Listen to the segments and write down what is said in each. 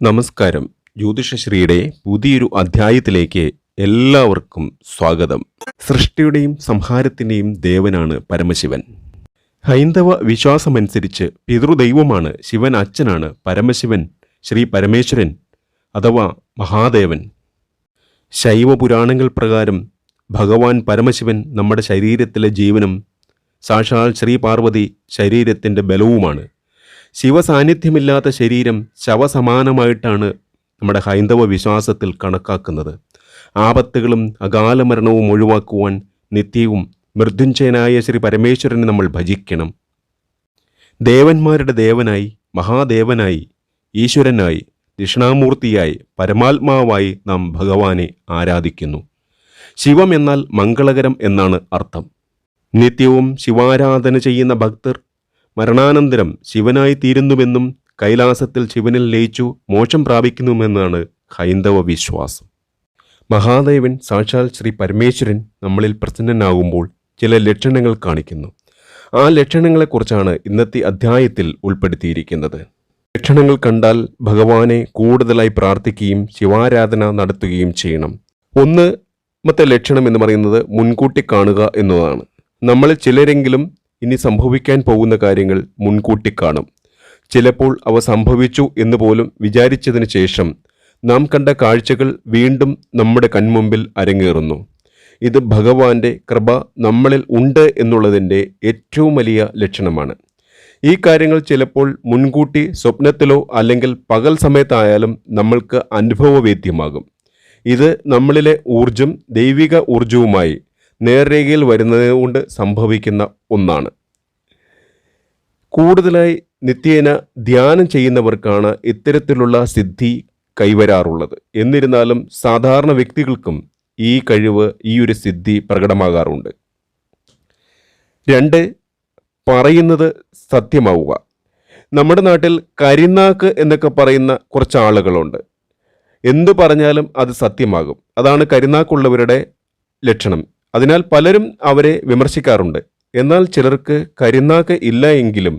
നമസ്കാരം. ജ്യോതിഷശ്രീയുടെ പുതിയൊരു അധ്യായത്തിലേക്ക് എല്ലാവർക്കും സ്വാഗതം. സൃഷ്ടിയുടെയും സംഹാരത്തിൻ്റെയും ദേവനാണ് പരമശിവൻ. ഹൈന്ദവ വിശ്വാസമനുസരിച്ച് പിതൃദൈവമാണ് ശിവൻ, അച്ഛനാണ് പരമശിവൻ, ശ്രീ പരമേശ്വരൻ അഥവാ മഹാദേവൻ. ശൈവ പുരാണങ്ങൾ പ്രകാരം ഭഗവാൻ പരമശിവൻ നമ്മുടെ ശരീരത്തിലെ ജീവനും സാക്ഷാൽ ശ്രീ പാർവതി ശരീരത്തിൻ്റെ ബലവുമാണ്. ശിവസാന്നിധ്യമില്ലാത്ത ശരീരം ശവസമാനമായിട്ടാണ് നമ്മുടെ ഹൈന്ദവ വിശ്വാസത്തിൽ കണക്കാക്കുന്നത്. ആപത്തുകളും അകാല മരണവും ഒഴിവാക്കുവാൻ നിത്യവും മൃത്യുഞ്ജയനായ ശ്രീ പരമേശ്വരനെ നമ്മൾ ഭജിക്കണം. ദേവന്മാരുടെ ദേവനായി, മഹാദേവനായി, ഈശ്വരനായി, ദക്ഷിണാമൂർത്തിയായി, പരമാത്മാവായി നാം ഭഗവാനെ ആരാധിക്കുന്നു. ശിവം എന്നാൽ മംഗളകരം എന്നാണ് അർത്ഥം. നിത്യവും ശിവാരാധന ചെയ്യുന്ന ഭക്തർ മരണാനന്തരം ശിവനായി തീരുന്നുവെന്നും കൈലാസത്തിൽ ശിവനിൽ ലയിച്ചു മോക്ഷം പ്രാപിക്കുന്നുവെന്നാണ് ഹൈന്ദവ വിശ്വാസം. മഹാദേവൻ സാക്ഷാൽ ശ്രീ പരമേശ്വരൻ നമ്മളിൽ പ്രസന്നനാകുമ്പോൾ ചില ലക്ഷണങ്ങൾ കാണിക്കുന്നു. ആ ലക്ഷണങ്ങളെക്കുറിച്ചാണ് ഇന്നത്തെ അധ്യായത്തിൽ ഉൾപ്പെടുത്തിയിരിക്കുന്നത്. ലക്ഷണങ്ങൾ കണ്ടാൽ ഭഗവാനെ കൂടുതലായി പ്രാർത്ഥിക്കുകയും ശിവാരാധന നടത്തുകയും ചെയ്യണം. ഒന്നാമത്തെ ലക്ഷണം എന്ന് പറയുന്നത് മുൻകൂട്ടി കാണുക എന്നതാണ്. നമ്മളിൽ ചിലരെങ്കിലും ഇനി സംഭവിക്കാൻ പോകുന്ന കാര്യങ്ങൾ മുൻകൂട്ടി കാണും. ചിലപ്പോൾ അവ സംഭവിച്ചു എന്ന് പോലും വിചാരിച്ചതിന് ശേഷം നാം കണ്ട കാഴ്ചകൾ വീണ്ടും നമ്മുടെ കൺമുമ്പിൽ അരങ്ങേറുന്നു. ഇത് ഭഗവാന്റെ കൃപ നമ്മളിൽ ഉണ്ട് എന്നുള്ളതിൻ്റെ ഏറ്റവും വലിയ ലക്ഷണമാണ്. ഈ കാര്യങ്ങൾ ചിലപ്പോൾ മുൻകൂട്ടി സ്വപ്നത്തിലോ അല്ലെങ്കിൽ പകൽ സമയത്തായാലും നമ്മൾക്ക് അനുഭവവേദ്യമാകും. ഇത് നമ്മളിലെ ഊർജം ദൈവിക ഊർജവുമായി നേർരേഖയിൽ വരുന്നതുകൊണ്ട് സംഭവിക്കുന്ന ഒന്നാണ്. കൂടുതലായി നിത്യേന ധ്യാനം ചെയ്യുന്നവർക്കാണ് ഇത്തരത്തിലുള്ള സിദ്ധി കൈവരാറുള്ളത്. എന്നിരുന്നാലും സാധാരണ വ്യക്തികൾക്കും ഈ കഴിവ്, ഈ ഒരു സിദ്ധി പ്രകടമാകാറുണ്ട്. 2. പറയുന്നത് സത്യമാവുക. നമ്മുടെ നാട്ടിൽ കരിനാക്ക് എന്നൊക്കെ പറയുന്ന കുറച്ച് ആളുകളുണ്ട്. എന്തു പറഞ്ഞാലും അത് സത്യമാകും. അതാണ് കരിനാക്കുള്ളവരുടെ ലക്ഷണം. അതിനാൽ പലരും അവരെ വിമർശിക്കാറുണ്ട്. എന്നാൽ ചിലർക്ക് കരിനാക്ക് ഇല്ല എങ്കിലും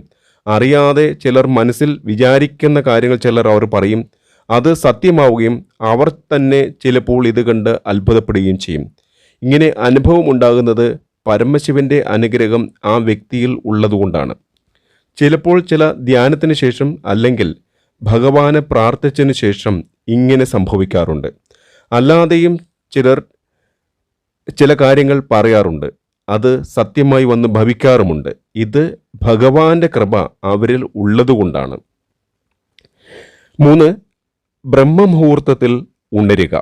അറിയാതെ ചിലർ മനസ്സിൽ വിചാരിക്കുന്ന കാര്യങ്ങൾ അവർ പറയും. അത് സത്യമാവുകയും അവർ തന്നെ ചിലപ്പോൾ ഇത് കണ്ട് അത്ഭുതപ്പെടുകയും ചെയ്യും. ഇങ്ങനെ അനുഭവം ഉണ്ടാകുന്നത് പരമശിവന്റെ അനുഗ്രഹം ആ വ്യക്തിയിൽ ഉള്ളതുകൊണ്ടാണ്. ചിലപ്പോൾ ചില ധ്യാനത്തിന് ശേഷം അല്ലെങ്കിൽ ഭഗവാനെ പ്രാർത്ഥിച്ചതിന് ശേഷം ഇങ്ങനെ സംഭവിക്കാറുണ്ട്. അല്ലാതെയും ചിലർ ചില കാര്യങ്ങൾ പറയാറുണ്ട്. അത് സത്യമായി വന്ന് ഭവിക്കാറുമുണ്ട്. ഇത് ഭഗവാന്റെ കൃപ അവരിൽ ഉള്ളതുകൊണ്ടാണ്. 3. ബ്രഹ്മമുഹൂർത്തത്തിൽ ഉണരുക.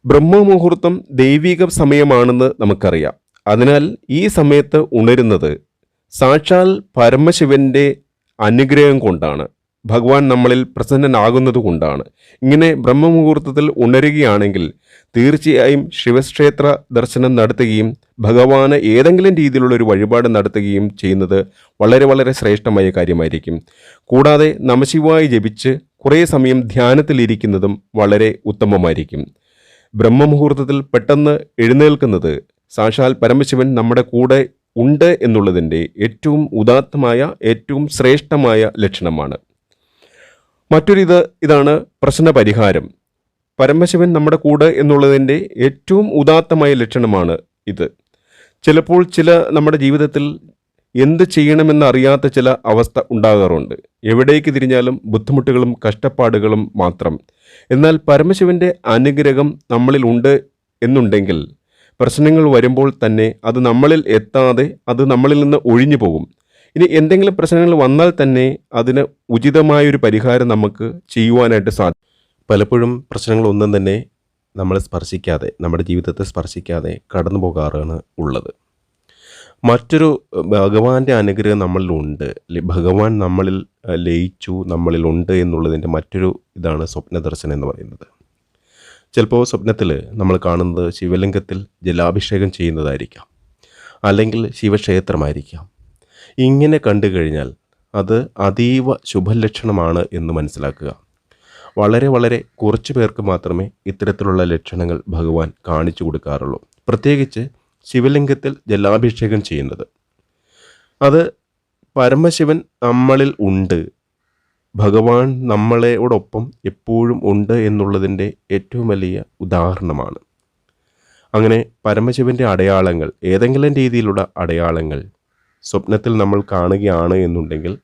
ബ്രഹ്മമുഹൂർത്തം ദൈവിക സമയമാണെന്ന് നമുക്കറിയാം. അതിനാൽ ഈ സമയത്ത് ഉണരുന്നത് സാക്ഷാൽ പരമശിവന്റെ അനുഗ്രഹം കൊണ്ടാണ്, ഭഗവാൻ നമ്മളിൽ പ്രസന്നനാകുന്നത് കൊണ്ടാണ്. ഇങ്ങനെ ബ്രഹ്മമുഹൂർത്തത്തിൽ ഉണരുകയാണെങ്കിൽ തീർച്ചയായും ശിവക്ഷേത്ര ദർശനം നടത്തുകയും ഭഗവാന് ഏതെങ്കിലും രീതിയിലുള്ള ഒരു വഴിപാട് നടത്തുകയും ചെയ്യുന്നത് വളരെ വളരെ ശ്രേഷ്ഠമായ കാര്യമായിരിക്കും. കൂടാതെ നമശിവായി ജപിച്ച് കുറേ സമയം ധ്യാനത്തിലിരിക്കുന്നതും വളരെ ഉത്തമമായിരിക്കും. ബ്രഹ്മമുഹൂർത്തത്തിൽ പെട്ടെന്ന് എഴുന്നേൽക്കുന്നത് സാക്ഷാൽ പരമശിവൻ നമ്മുടെ കൂടെ ഉണ്ട് എന്നുള്ളതിൻ്റെ ഏറ്റവും ഉദാത്തമായ, ഏറ്റവും ശ്രേഷ്ഠമായ ലക്ഷണമാണ്. ഇതാണ് പ്രശ്നപരിഹാരം. പരമശിവൻ നമ്മുടെ കൂടെ എന്നുള്ളതിൻ്റെ ഏറ്റവും ഉദാത്തമായ ലക്ഷണമാണ് ഇത്. ചിലപ്പോൾ നമ്മുടെ ജീവിതത്തിൽ എന്ത് ചെയ്യണമെന്നറിയാത്ത ചില അവസ്ഥ ഉണ്ടാകാറുണ്ട്. എവിടേക്ക് തിരിഞ്ഞാലും ബുദ്ധിമുട്ടുകളും കഷ്ടപ്പാടുകളും മാത്രം. എന്നാൽ പരമശിവന്റെ അനുഗ്രഹം നമ്മളിൽ ഉണ്ട് എന്നുണ്ടെങ്കിൽ പ്രശ്നങ്ങൾ വരുമ്പോൾ തന്നെ അത് നമ്മളിൽ എത്താതെ അത് നമ്മളിൽ നിന്ന് ഒഴിഞ്ഞു പോകും. ഇനി എന്തെങ്കിലും പ്രശ്നങ്ങൾ വന്നാൽ തന്നെ അതിന് ഉചിതമായൊരു പരിഹാരം നമുക്ക് ചെയ്യുവാനായിട്ട് സാധിക്കും. പലപ്പോഴും പ്രശ്നങ്ങളൊന്നും തന്നെ നമ്മളെ സ്പർശിക്കാതെ, നമ്മുടെ ജീവിതത്തെ സ്പർശിക്കാതെ കടന്നു പോകാറാണ് ഉള്ളത്. മറ്റൊരു ഭഗവാന്റെ അനുഗ്രഹം നമ്മളിലുണ്ട്, ഭഗവാൻ നമ്മളിൽ ലയിച്ചു, നമ്മളിലുണ്ട് എന്നുള്ളതിൻ്റെ മറ്റൊരു ഇതാണ് സ്വപ്നദർശനം എന്ന് പറയുന്നത്. ചിലപ്പോൾ സ്വപ്നത്തിൽ നമ്മൾ കാണുന്നത് ശിവലിംഗത്തിൽ ജലാഭിഷേകം ചെയ്യുന്നതായിരിക്കാം, അല്ലെങ്കിൽ ശിവക്ഷേത്രമായിരിക്കാം. ഇങ്ങനെ കണ്ടു കഴിഞ്ഞാൽ അത് അതീവ ശുഭലക്ഷണമാണ് എന്ന് മനസ്സിലാക്കുക. വളരെ വളരെ കുറച്ചു പേർക്ക് മാത്രമേ ഇത്തരത്തിലുള്ള ലക്ഷണങ്ങൾ ഭഗവാൻ കാണിച്ചു കൊടുക്കാറുള്ളൂ. പ്രത്യേകിച്ച് ശിവലിംഗത്തിൽ ജലാഭിഷേകം ചെയ്യുന്നത്. അത് പരമശിവൻ നമ്മളിൽ ഉണ്ട്, ഭഗവാൻ നമ്മളോടൊപ്പം എപ്പോഴും ഉണ്ട് എന്നുള്ളതിൻ്റെ ഏറ്റവും വലിയ ഉദാഹരണമാണ്. അങ്ങനെ പരമശിവൻ്റെ അടയാളങ്ങൾ, ഏതെങ്കിലും രീതിയിലുള്ള അടയാളങ്ങൾ സ്വപ്നത്തിൽ നമ്മൾ കാണുകയാണ് എന്നുണ്ടെങ്കിൽ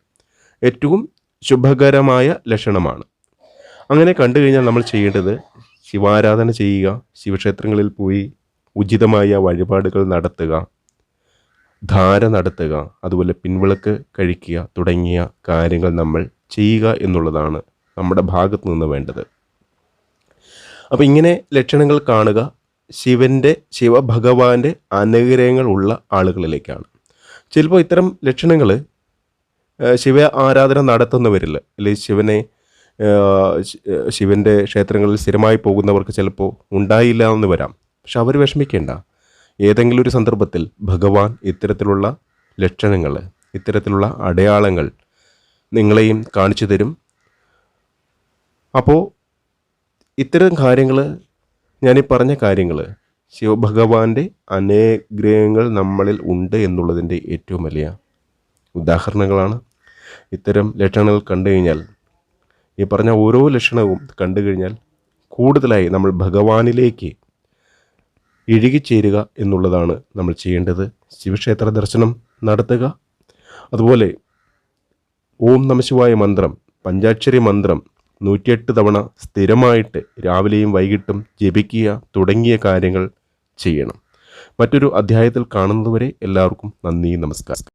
ഏറ്റവും ശുഭകരമായ ലക്ഷണമാണ്. അങ്ങനെ കണ്ടു കഴിഞ്ഞാൽ നമ്മൾ ചെയ്യേണ്ടത് ശിവാരാധന ചെയ്യുക, ശിവക്ഷേത്രങ്ങളിൽ പോയി ഉചിതമായ വഴിപാടുകൾ നടത്തുക, ധാര നടത്തുക, അതുപോലെ പിൻവിളക്ക് കഴിക്കുക തുടങ്ങിയ കാര്യങ്ങൾ നമ്മൾ ചെയ്യുക എന്നുള്ളതാണ് നമ്മുടെ ഭാഗത്ത് നിന്ന് വേണ്ടത്. അപ്പോൾ ഇങ്ങനെ ലക്ഷണങ്ങൾ കാണുക ശിവഭഗവാന്റെ അനുഗ്രഹങ്ങൾ ഉള്ള ആളുകളിലേക്കാണ്. ചിലപ്പോൾ ഇത്തരം ലക്ഷണങ്ങൾ ശിവ ആരാധന നടത്തുന്നവരില്ല, അല്ലെങ്കിൽ ശിവൻ്റെ ക്ഷേത്രങ്ങളിൽ സ്ഥിരമായി പോകുന്നവർക്ക് ചിലപ്പോൾ ഉണ്ടായില്ല എന്ന് വരാം. പക്ഷെ അവർ വിഷമിക്കേണ്ട. ഏതെങ്കിലും ഒരു സന്ദർഭത്തിൽ ഭഗവാൻ ഇത്തരത്തിലുള്ള ലക്ഷണങ്ങൾ, ഇത്തരത്തിലുള്ള അടയാളങ്ങൾ നിങ്ങളെയും കാണിച്ചു തരും. അപ്പോൾ ഇത്തരം കാര്യങ്ങൾ, ഞാനീ പറഞ്ഞ കാര്യങ്ങൾ ശിവഭഗവാന്റെ അനുഗ്രഹങ്ങൾ നമ്മളിൽ ഉണ്ട് എന്നുള്ളതിൻ്റെ ഏറ്റവും വലിയ ഉദാഹരണങ്ങളാണ്. ഇത്തരം ലക്ഷണങ്ങൾ കണ്ടു കഴിഞ്ഞാൽ, ഈ പറഞ്ഞ ഓരോ ലക്ഷണവും കണ്ടു കഴിഞ്ഞാൽ കൂടുതലായി നമ്മൾ ഭഗവാനിലേക്ക് ഇഴുകിച്ചേരുക എന്നുള്ളതാണ് നമ്മൾ ചെയ്യേണ്ടത്. ശിവക്ഷേത്ര ദർശനം നടത്തുക, അതുപോലെ ഓം നമഃശിവായ മന്ത്രം, പഞ്ചാക്ഷരി മന്ത്രം 108 തവണ സ്ഥിരമായിട്ട് രാവിലെയും വൈകിട്ടും ജപിക്കുക തുടങ്ങിയ കാര്യങ്ങൾ ചെയ്യണം. മറ്റൊരു അധ്യായത്തിൽ കാണുന്നതുവരെ എല്ലാവർക്കും നന്ദി, നമസ്കാരം.